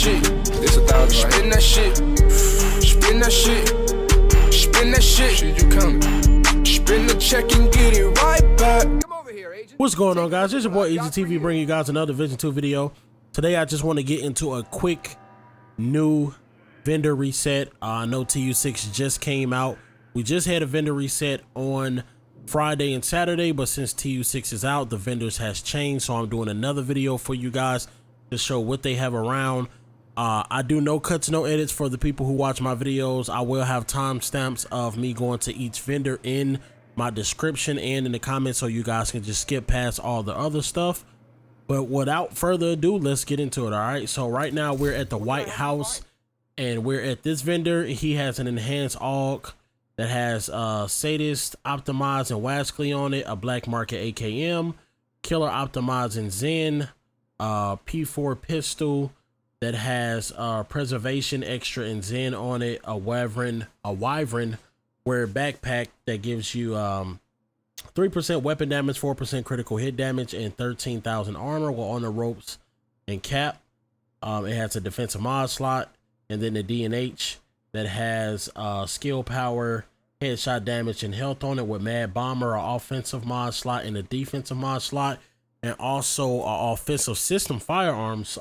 shit. This 1,000. Spin that shit. Spin that shit. Spin that shit. Shit, you coming? Spin the check and get it right back. Come over here, agent. What's going on, guys? It's your boy Eazyy TV bringing you guys another Vision 2 video. Today I just want to get into a quick new vendor reset. I know TU6 just came out. We just had a vendor reset on Friday and Saturday, but since TU6 is out, the vendors has changed, so I'm doing another video for you guys to show what they have around. I do no cuts, no edits for the people who watch my videos. I will have timestamps of me going to each vendor in my description and in the comments, so you guys can just skip past all the other stuff. But without further ado, let's get into it. All right, so right now we're at the White House and we're at this vendor. He has an enhanced AUG that has Sadist, Optimized, and Wascally on it, a Black Market AKM, Killer Optimized and Zen, P4 pistol that has Preservation Extra and Zen on it, a Wyvern wear backpack that gives you 3% weapon damage, 4% critical hit damage, and 13,000 armor while on the ropes and cap. It has a defensive mod slot, and then the DNH that has skill power, headshot damage, and health on it with Mad Bomber, an offensive mod slot, and a defensive mod slot, and also an offensive system firearms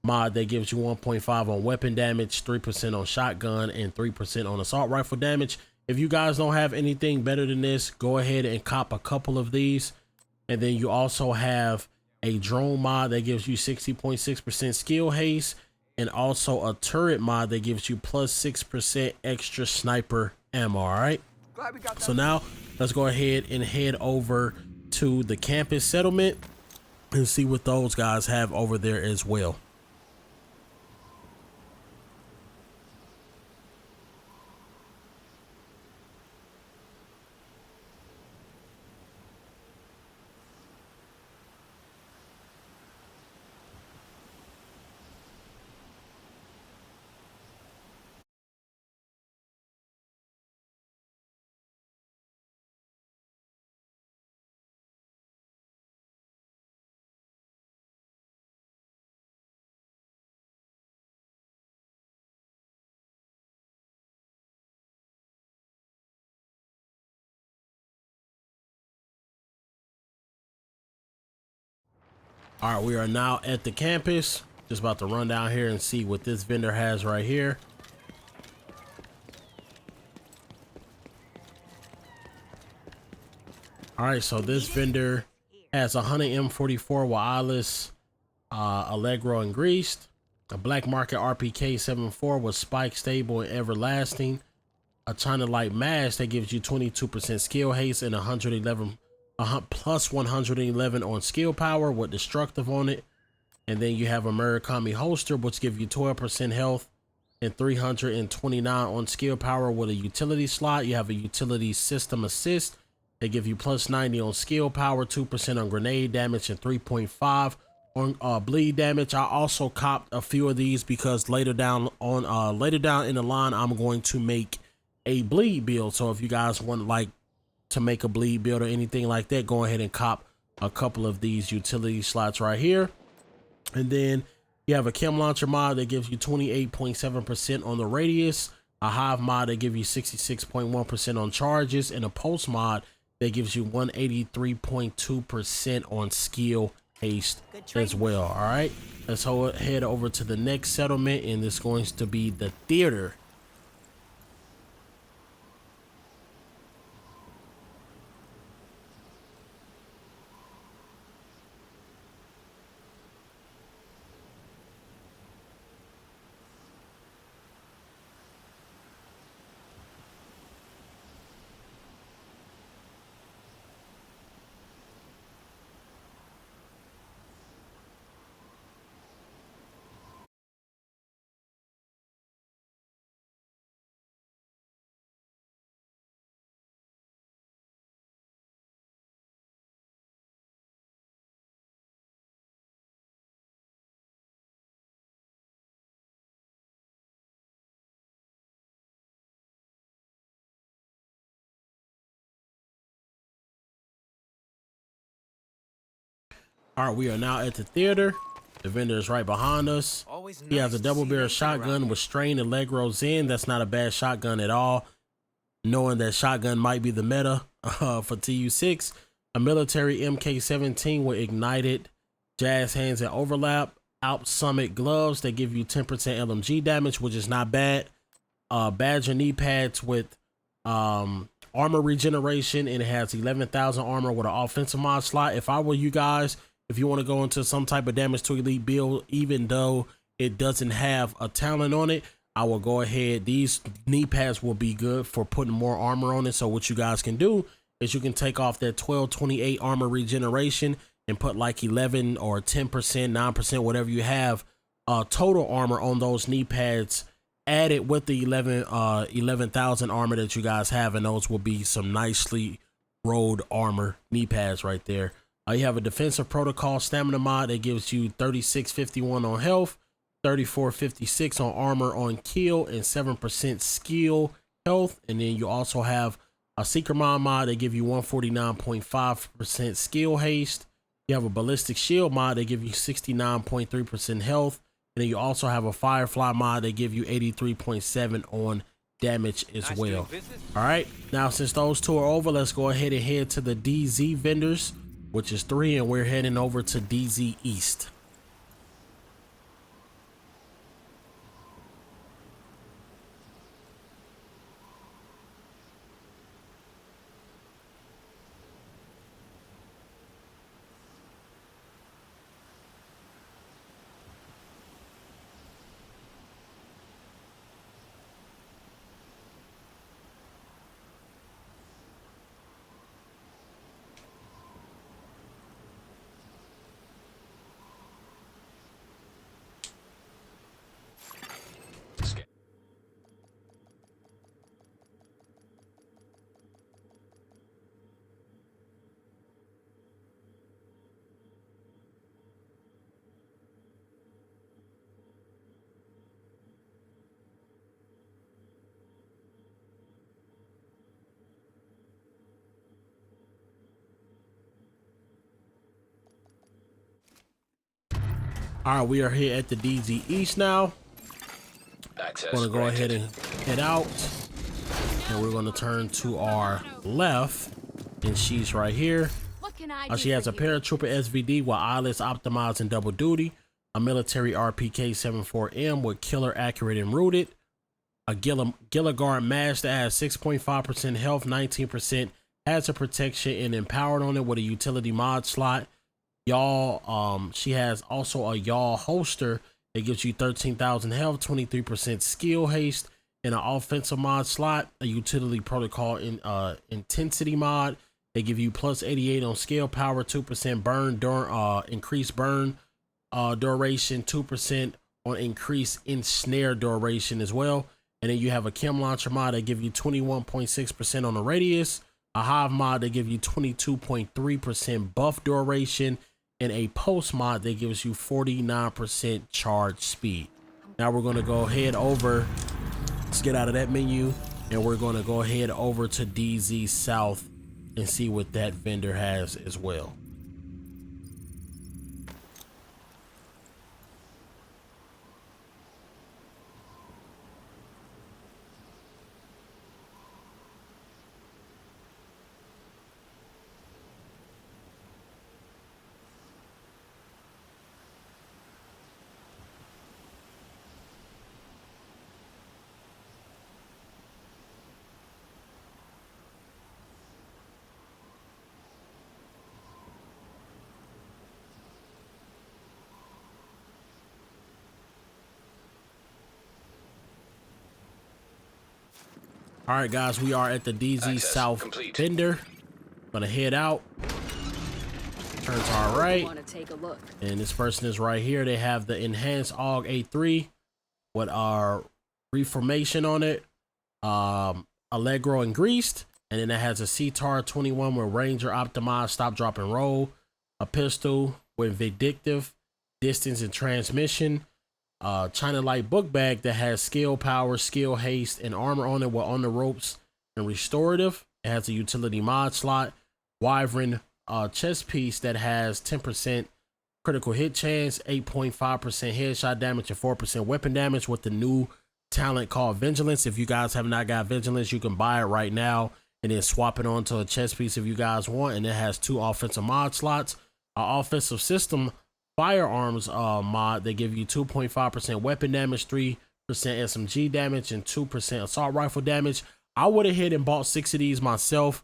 mod that gives you 1.5 on weapon damage, 3% on shotgun, and 3% on assault rifle damage. If you guys don't have anything better than this, go ahead and cop a couple of these. And then you also have a drone mod that gives you 60.6% skill haste, and also a turret mod that gives you plus 6% extra sniper ammo. All right, so now let's go ahead and head over to the campus settlement and see what those guys have over there as well. All right, we are now at the campus. Just about to run down here and see what this vendor has right here. All right, so this vendor has a Honey M44 wireless, Allegro and greased, a Black Market RPK 74 with Spike Stable and Everlasting, a China Light Mask that gives you 22% skill haste and 111 plus 111 on skill power with destructive on it. And then you have a Murakami holster which give you 12% health and 329 on skill power with a utility slot. You have a utility system assist. They give you plus 90 on skill power, 2% on grenade damage, and 3.5 on bleed damage. I also copped a few of these because later down in the line I'm going to make a bleed build. So if you guys want like to make a bleed build or anything like that, go ahead and cop a couple of these utility slots right here. And then you have a chem launcher mod that gives you 28.7% on the radius, a hive mod that gives you 66.1% on charges, and a pulse mod that gives you 183.2% on skill haste as well. All right, let's head over to the next settlement, and it's going to be the theater. All right, we are now at the theater. The vendor is right behind us. He has a double barrel shotgun with strain and leg rolls in. That's not a bad shotgun at all, knowing that shotgun might be the meta for TU6. A military MK17 with ignited jazz hands and overlap. Alp Summit gloves that give you 10% LMG damage, which is not bad. Badger knee pads with armor regeneration, and it has 11,000 armor with an offensive mod slot. If I were you guys, if you want to go into some type of damage to elite build, even though it doesn't have a talent on it, I will go ahead. These knee pads will be good for putting more armor on it. So what you guys can do is you can take off that 1228 armor regeneration and put like 11 or 10%, 9%, whatever you have, total armor on those knee pads. Add it with the 11,000 armor that you guys have, and those will be some nicely rolled armor knee pads right there. You have a defensive protocol stamina mod that gives you 3651 on health, 3456 on armor on kill, and 7% skill health. And then you also have a seeker mod that give you 149.5% skill haste. You have a ballistic shield mod that give you 69.3% health. And then you also have a firefly mod that give you 83.7 on damage as well. All right, now since those two are over, let's go ahead and head to the DZ vendors, which is 3, and we're heading over to DZ East. All right, we are here at the DZ East now. We're gonna go ahead and head out, and we're gonna turn to our left, and she's right here. She has a paratrooper SVD with eyelets optimized and double duty, a military RPK 74M with killer accurate and rooted, a Gilligard mask that has 6.5% health, 19% hazard protection, and empowered on it with a utility mod slot. Y'all, she has also a y'all holster that gives you 13,000 health, 23% skill haste, and an offensive mod slot, a utility protocol in intensity mod. They give you plus 88 on scale power, 2% burn during increased burn duration, 2% on increased ensnare duration as well. And then you have a chem launcher mod that give you 21.6% on the radius, a hive mod that give you 22.3% buff duration, and a post mod that gives you 49% charge speed. Now we're going to go ahead over, let's get out of that menu, and we're going to go ahead over to DZ South and see what that vendor has as well. All right, guys, we are at the DZ South vendor. Gonna head out. Turn to our right. And this person is right here. They have the enhanced AUG A3 with our reformation on it. Allegro and greased. And then it has a CTAR 21 with Ranger optimized stop, drop, and roll. A pistol with vindictive distance and transmission. China Light book bag that has skill power, skill haste, and armor on it with on the ropes and restorative. It has a utility mod slot. Wyvern chest piece that has 10% critical hit chance, 8.5% headshot damage, and 4% weapon damage with the new talent called Vigilance. If you guys have not got Vigilance, you can buy it right now and then swap it onto a chest piece if you guys want. And it has 2 offensive mod slots, an offensive system firearms mod. They give you 2.5% weapon damage, 3% SMG damage, and 2% assault rifle damage. I would have hit and bought 6 of these myself,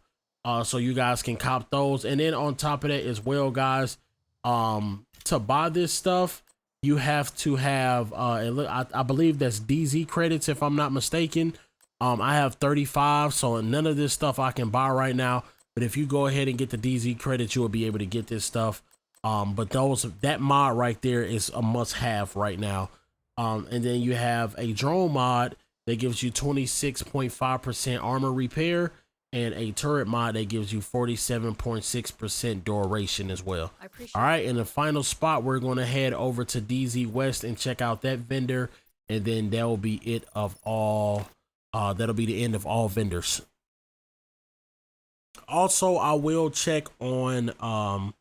so you guys can cop those. And then on top of that as well, guys, to buy this stuff, you have to have I believe that's DZ credits if I'm not mistaken. I have 35, so none of this stuff I can buy right now, but if you go ahead and get the DZ credits, you will be able to get this stuff. But that mod right there is a must-have right now. And then you have a drone mod that gives you 26.5% armor repair, and a turret mod that gives you 47.6% duration as well. All right, in the final spot, we're going to head over to DZ West and check out that vendor, and then that will be it of all. That'll be the end of all vendors. Also, I will check on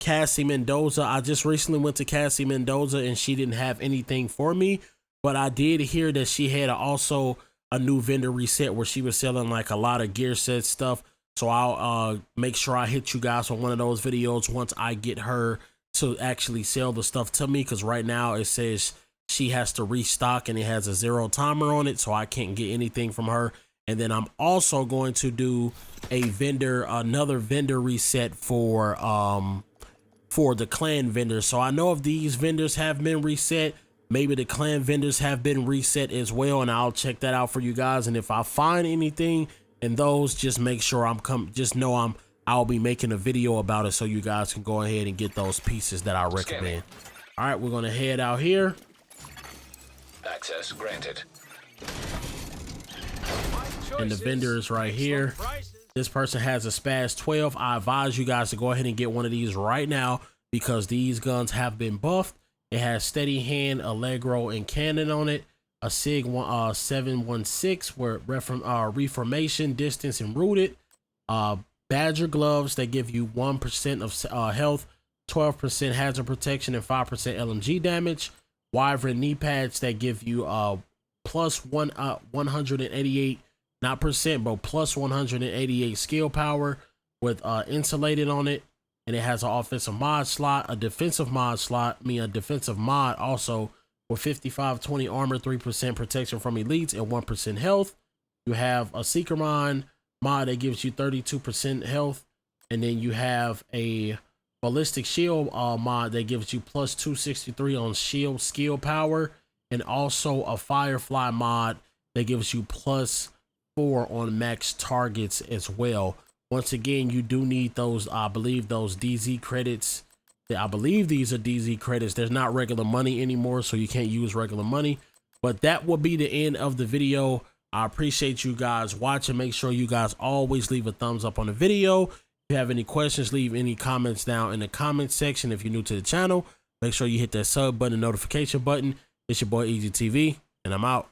Cassie Mendoza. I just recently went to Cassie Mendoza and she didn't have anything for me, but I did hear that she had also a new vendor reset where she was selling like a lot of gear set stuff. So I'll make sure I hit you guys on one of those videos once I get her to actually sell the stuff to me, because right now it says she has to restock and it has a 0 timer on it, so I can't get anything from her. And then I'm also going to do another vendor reset for the clan vendors. So I know if these vendors have been reset, maybe the clan vendors have been reset as well, and I'll check that out for you guys. And if I find anything in those, just make sure I'll be making a video about it, so you guys can go ahead and get those pieces that I recommend. All right, we're gonna head out here. Access granted. And the vendor is right here. This person has a Spaz 12. I advise you guys to go ahead and get one of these right now, because these guns have been buffed. It has steady hand, Allegro, and cannon on it. A SIG 716 where reformation, distance, and rooted. Badger gloves that give you 1% of health, 12% hazard protection, and 5% LMG damage. Wyvern knee pads that give you plus 188, not percent, but plus 188 skill power with insulated on it. And it has an offensive mod slot, a defensive mod slot, a defensive mod also with 5520 armor, 3% protection from elites, and 1% health. You have a Seeker mod that gives you 32% health. And then you have a ballistic shield mod that gives you plus 263 on shield skill power, and also a Firefly mod that gives you plus 4 on max targets as well. Once again, you do need those, I believe, those DZ credits. I believe these are DZ credits. There's not regular money anymore, so you can't use regular money. But that will be the end of the video. I appreciate you guys watching. Make sure you guys always leave a thumbs up on the video. If you have any questions, leave any comments down in the comment section. If you're new to the channel, make sure you hit that sub button and notification button. It's your boy Eazyy TV, and I'm out.